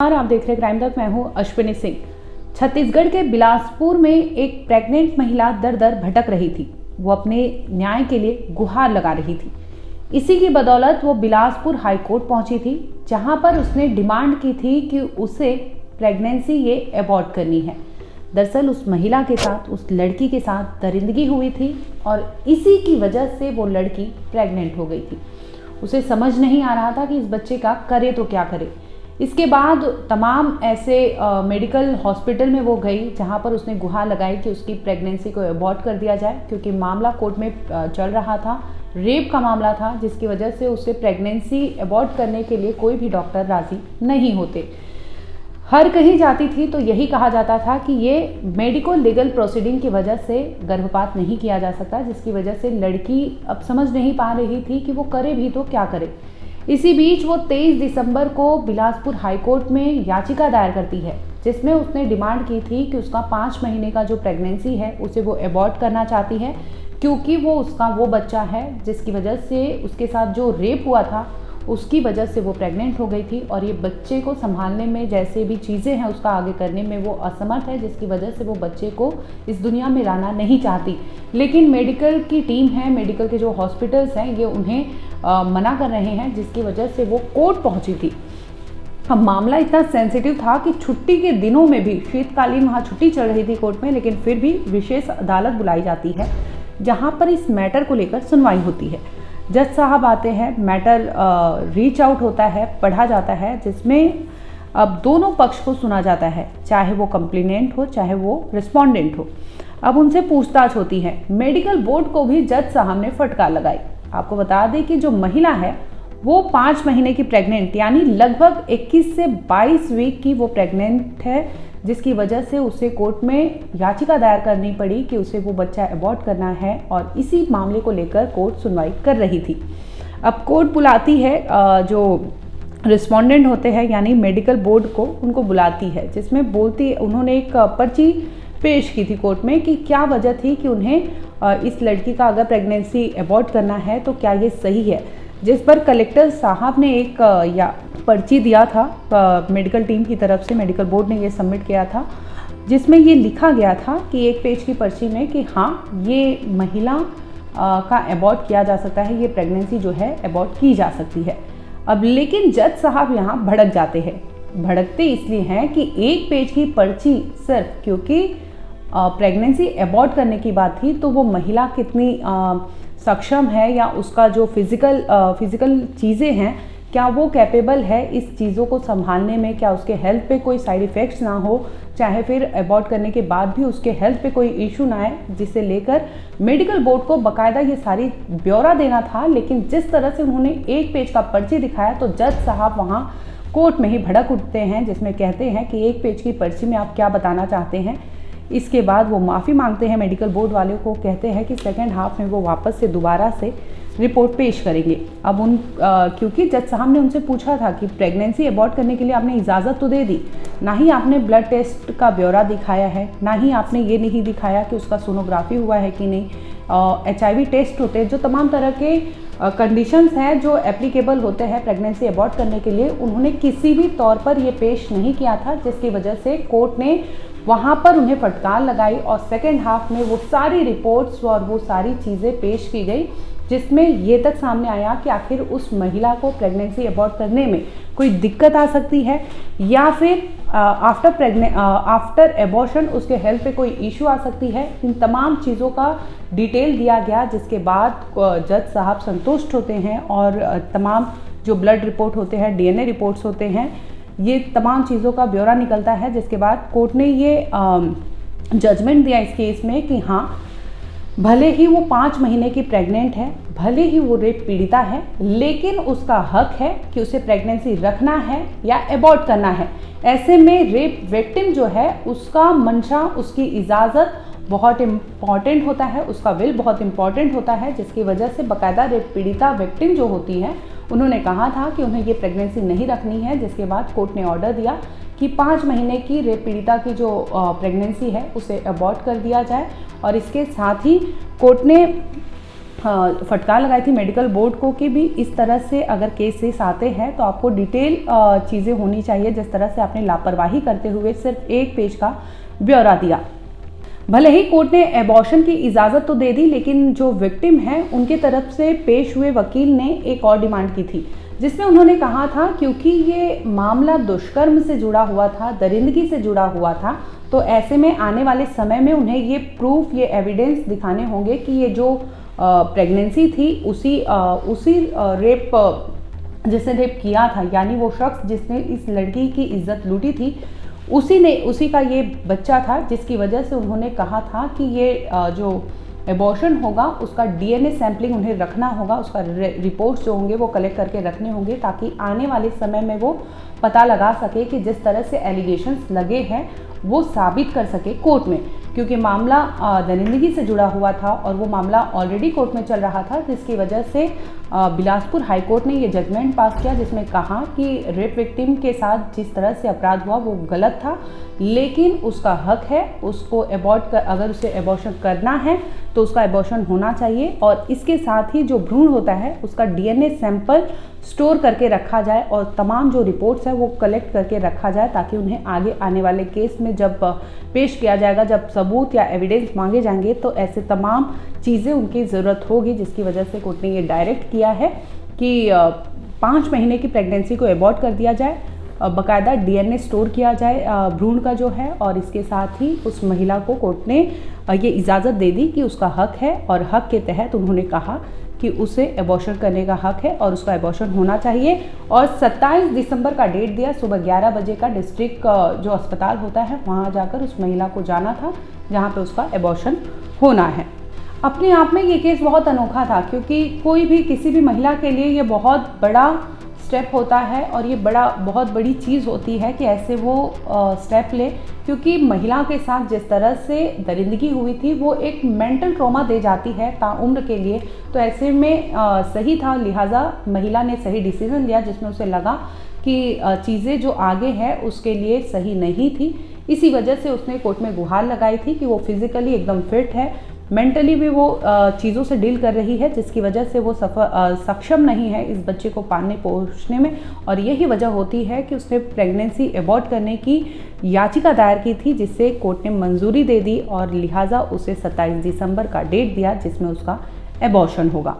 आप देख रहे क्राइम तक। मैं हूं अश्विनी सिंह। छत्तीसगढ़ के बिलासपुर में एक प्रेग्नेंट महिला दर दर भटक रही थी। वो अपने न्याय के लिए गुहार लगा रही थी। इसी की बदौलत वो बिलासपुर हाई कोर्ट पहुंची थी, जहां पर उसने डिमांड की थी कि उसे प्रेगनेंसी ये अबॉर्ट करनी है। दरअसल उस महिला के साथ, उस लड़की के साथ दरिंदगी हुई थी और इसी की वजह से वो लड़की प्रेग्नेंट हो गई थी। उसे समझ नहीं आ रहा था कि इस बच्चे का करे तो क्या करे। इसके बाद तमाम ऐसे मेडिकल हॉस्पिटल में वो गई, जहाँ पर उसने गुहार लगाई कि उसकी प्रेगनेंसी को अबॉर्ट कर दिया जाए, क्योंकि मामला कोर्ट में चल रहा था। रेप का मामला था, जिसकी वजह से उसे प्रेगनेंसी अबॉर्ट करने के लिए कोई भी डॉक्टर राजी नहीं होते। हर कहीं जाती थी तो यही कहा जाता था कि ये मेडिकल लीगल प्रोसीडिंग की वजह से गर्भपात नहीं किया जा सकता, जिसकी वजह से लड़की अब समझ नहीं पा रही थी कि वो करे भी तो क्या करे। इसी बीच वो 23 दिसंबर को बिलासपुर हाईकोर्ट में याचिका दायर करती है, जिसमें उसने डिमांड की थी कि उसका 5 महीने का जो प्रेगनेंसी है उसे वो अबॉर्ट करना चाहती है, क्योंकि वो बच्चा है जिसकी वजह से उसके साथ जो रेप हुआ था उसकी वजह से वो प्रेग्नेंट हो गई थी और ये बच्चे को संभालने में, जैसे भी चीज़ें हैं उसका आगे करने में वो असमर्थ है, जिसकी वजह से वो बच्चे को इस दुनिया में लाना नहीं चाहती। लेकिन मेडिकल की टीम है, मेडिकल के जो हॉस्पिटल्स हैं, ये उन्हें मना कर रहे हैं, जिसकी वजह से वो कोर्ट पहुंची थी। अब मामला इतना सेंसिटिव था कि छुट्टी के दिनों में भी, शीतकालीन वहाँ छुट्टी चल रही थी कोर्ट में, लेकिन फिर भी विशेष अदालत बुलाई जाती है, जहाँ पर इस मैटर को लेकर सुनवाई होती है। जज साहब आते हैं, मैटर रीच आउट होता है, पढ़ा जाता है, जिसमें अब दोनों पक्ष को सुना जाता है, चाहे वो कंप्लेनेंट हो चाहे वो रिस्पोंडेंट हो। अब उनसे पूछताछ होती है। मेडिकल बोर्ड को भी जज साहब ने फटकार लगाई। आपको बता दें कि जो महिला है वो 5 महीने की प्रेग्नेंट, यानी लगभग 21 से 22 वीक की वो प्रेग्नेंट है, जिसकी वजह से उसे कोर्ट में याचिका दायर करनी पड़ी कि उसे वो बच्चा अबॉर्ट करना है, और इसी मामले को लेकर कोर्ट सुनवाई कर रही थी। अब कोर्ट बुलाती है जो रिस्पोंडेंट होते हैं, यानी मेडिकल बोर्ड को, उनको बुलाती है, जिसमें उन्होंने एक पर्ची पेश की थी कोर्ट में कि क्या वजह थी कि उन्हें इस लड़की का अगर प्रेगनेंसी अबॉर्ट करना है तो क्या ये सही है। जिस पर कलेक्टर साहब ने एक पर्ची दिया था मेडिकल टीम की तरफ से, मेडिकल बोर्ड ने ये सबमिट किया था, जिसमें ये लिखा गया था कि एक पेज की पर्ची में कि हाँ, ये महिला का अबॉर्ट किया जा सकता है, ये प्रेगनेंसी जो है अबॉर्ट की जा सकती है। अब लेकिन जज साहब यहाँ भड़क जाते हैं। भड़कते इसलिए हैं कि एक पेज की पर्ची सिर्फ, क्योंकि प्रेगनेंसी अबॉर्ट करने की बात थी, तो वो महिला कितनी सक्षम है, या उसका जो फिजिकल चीज़ें हैं, क्या वो कैपेबल है इस चीज़ों को संभालने में, क्या उसके हेल्थ पे कोई साइड इफ़ेक्ट्स ना हो, चाहे फिर अबॉर्ट करने के बाद भी उसके हेल्थ पे कोई इशू ना आए, जिसे लेकर मेडिकल बोर्ड को बाकायदा ये सारी ब्यौरा देना था। लेकिन जिस तरह से उन्होंने एक पेज का पर्ची दिखाया, तो जज साहब वहाँ कोर्ट में ही भड़क उठते हैं, जिसमें कहते हैं कि एक पेज की पर्ची में आप क्या बताना चाहते हैं। इसके बाद वो माफ़ी मांगते हैं मेडिकल बोर्ड वाले को, कहते हैं कि सेकेंड हाफ में वो वापस से दोबारा से रिपोर्ट पेश करेंगे। अब क्योंकि जज साहब ने उनसे पूछा था कि प्रेगनेंसी अबॉर्ट करने के लिए आपने इजाज़त तो दे दी, ना ही आपने ब्लड टेस्ट का ब्यौरा दिखाया है, ना ही आपने ये नहीं दिखाया कि उसका सोनोग्राफी हुआ है कि नहीं, HIV टेस्ट होते हैं, जो तमाम तरह के कंडीशंस हैं जो एप्लीकेबल होते हैं प्रेगनेंसी अबॉर्ट करने के लिए, उन्होंने किसी भी तौर पर ये पेश नहीं किया था, जिसकी वजह से कोर्ट ने वहाँ पर उन्हें फटकार लगाई और सेकेंड हाफ में वो सारी रिपोर्ट्स और वो सारी चीज़ें पेश की गई, जिसमें ये तक सामने आया कि आखिर उस महिला को प्रेगनेंसी अबॉर्ट करने में कोई दिक्कत आ सकती है, या फिर आफ्टर एबॉर्शन उसके हेल्थ पे कोई इशू आ सकती है। इन तमाम चीज़ों का डिटेल दिया गया, जिसके बाद जज साहब संतुष्ट होते हैं और तमाम जो ब्लड रिपोर्ट होते हैं, DNA रिपोर्ट्स होते हैं, ये तमाम चीज़ों का ब्यौरा निकलता है। जिसके बाद कोर्ट ने ये जजमेंट दिया इस केस में कि हाँ, भले ही वो 5 महीने की प्रेग्नेंट है, भले ही वो रेप पीड़िता है, लेकिन उसका हक है कि उसे प्रेगनेंसी रखना है या अबॉर्ट करना है। ऐसे में रेप विक्टिम जो है, उसका मंशा, उसकी इजाज़त बहुत इम्पॉर्टेंट होता है, उसका विल बहुत इम्पॉर्टेंट होता है, जिसकी वजह से बाकायदा रेप पीड़िता विक्टिम जो होती है, उन्होंने कहा था कि उन्हें ये प्रेगनेंसी नहीं रखनी है। जिसके बाद कोर्ट ने ऑर्डर दिया कि 5 महीने की रेप पीड़िता की जो प्रेगनेंसी है उसे अबॉर्ट कर दिया जाए, और इसके साथ ही कोर्ट ने फटकार लगाई थी मेडिकल बोर्ड को कि भी इस तरह से अगर केसेस आते हैं तो आपको डिटेल चीज़ें होनी चाहिए। जिस तरह से आपने लापरवाही करते हुए सिर्फ 1 पेज का ब्यौरा दिया। भले ही कोर्ट ने एबॉर्शन की इजाज़त तो दे दी, लेकिन जो विक्टिम है उनके तरफ से पेश हुए वकील ने एक और डिमांड की थी, जिसमें उन्होंने कहा था क्योंकि ये मामला दुष्कर्म से जुड़ा हुआ था, दरिंदगी से जुड़ा हुआ था, तो ऐसे में आने वाले समय में उन्हें ये प्रूफ, ये एविडेंस दिखाने होंगे कि ये जो प्रेगनेंसी थी उसी रेप जिसने रेप किया था, यानी वो शख्स जिसने इस लड़की की इज्जत लूटी थी, उसी का ये बच्चा था, जिसकी वजह से उन्होंने कहा था कि ये जो एबॉर्शन होगा उसका डीएनए सैंपलिंग उन्हें रखना होगा, उसका रिपोर्ट्स जो होंगे वो कलेक्ट करके रखने होंगे, ताकि आने वाले समय में वो पता लगा सके कि जिस तरह से एलिगेशंस लगे हैं वो साबित कर सके कोर्ट में, क्योंकि मामला दरिंदगी से जुड़ा हुआ था और वो मामला ऑलरेडी कोर्ट में चल रहा था, जिसकी वजह से बिलासपुर हाई कोर्ट ने ये जजमेंट पास किया, जिसमें कहा कि रेप विक्टिम के साथ जिस तरह से अपराध हुआ वो गलत था, लेकिन उसका हक है, उसको अगर उसे एबॉर्शन करना है तो उसका एबॉर्शन होना चाहिए, और इसके साथ ही जो भ्रूण होता है उसका डीएनए सैंपल स्टोर करके रखा जाए और तमाम जो रिपोर्ट्स है वो कलेक्ट करके रखा जाए, ताकि उन्हें आगे आने वाले केस में जब पेश किया जाएगा, जब सबूत या एविडेंस मांगे जाएंगे, तो ऐसे तमाम चीज़ें उनकी ज़रूरत होगी, जिसकी वजह से कोर्ट ने ये डायरेक्ट किया है कि 5 महीने की प्रेगनेंसी को एबॉर्ट कर दिया जाए, बाकायदा डीएनए स्टोर किया जाए भ्रूण का जो है, और इसके साथ ही उस महिला को कोर्ट ने ये इजाज़त दे दी कि उसका हक है, और हक के तहत उन्होंने कहा कि उसे एबॉर्शन करने का हक है और उसका एबॉर्शन होना चाहिए, और 27 दिसंबर का डेट दिया। सुबह 11 बजे का डिस्ट्रिक्ट जो अस्पताल होता है वहाँ जाकर उस महिला को जाना था, जहाँ पे उसका एबॉर्शन होना है। अपने आप में ये केस बहुत अनोखा था, क्योंकि कोई भी किसी भी महिला के लिए ये बहुत बड़ा स्टेप होता है, और ये बहुत बड़ी चीज़ होती है कि ऐसे वो स्टेप ले, क्योंकि महिला के साथ जिस तरह से दरिंदगी हुई थी वो एक मेंटल ट्रॉमा दे जाती है ताउम्र के लिए। तो ऐसे में सही था, लिहाजा महिला ने सही डिसीजन लिया, जिसमें उसे लगा कि चीज़ें जो आगे है उसके लिए सही नहीं थी। इसी वजह से उसने कोर्ट में गुहार लगाई थी कि वो फिज़िकली एकदम फिट है, मेंटली भी वो चीज़ों से डील कर रही है, जिसकी वजह से वो सक्षम नहीं है इस बच्चे को पालने पोषने में, और यही वजह होती है कि उसने प्रेगनेंसी एबॉर्ट करने की याचिका दायर की थी, जिससे कोर्ट ने मंजूरी दे दी, और लिहाजा उसे 27 दिसंबर का डेट दिया जिसमें उसका एबॉर्शन होगा।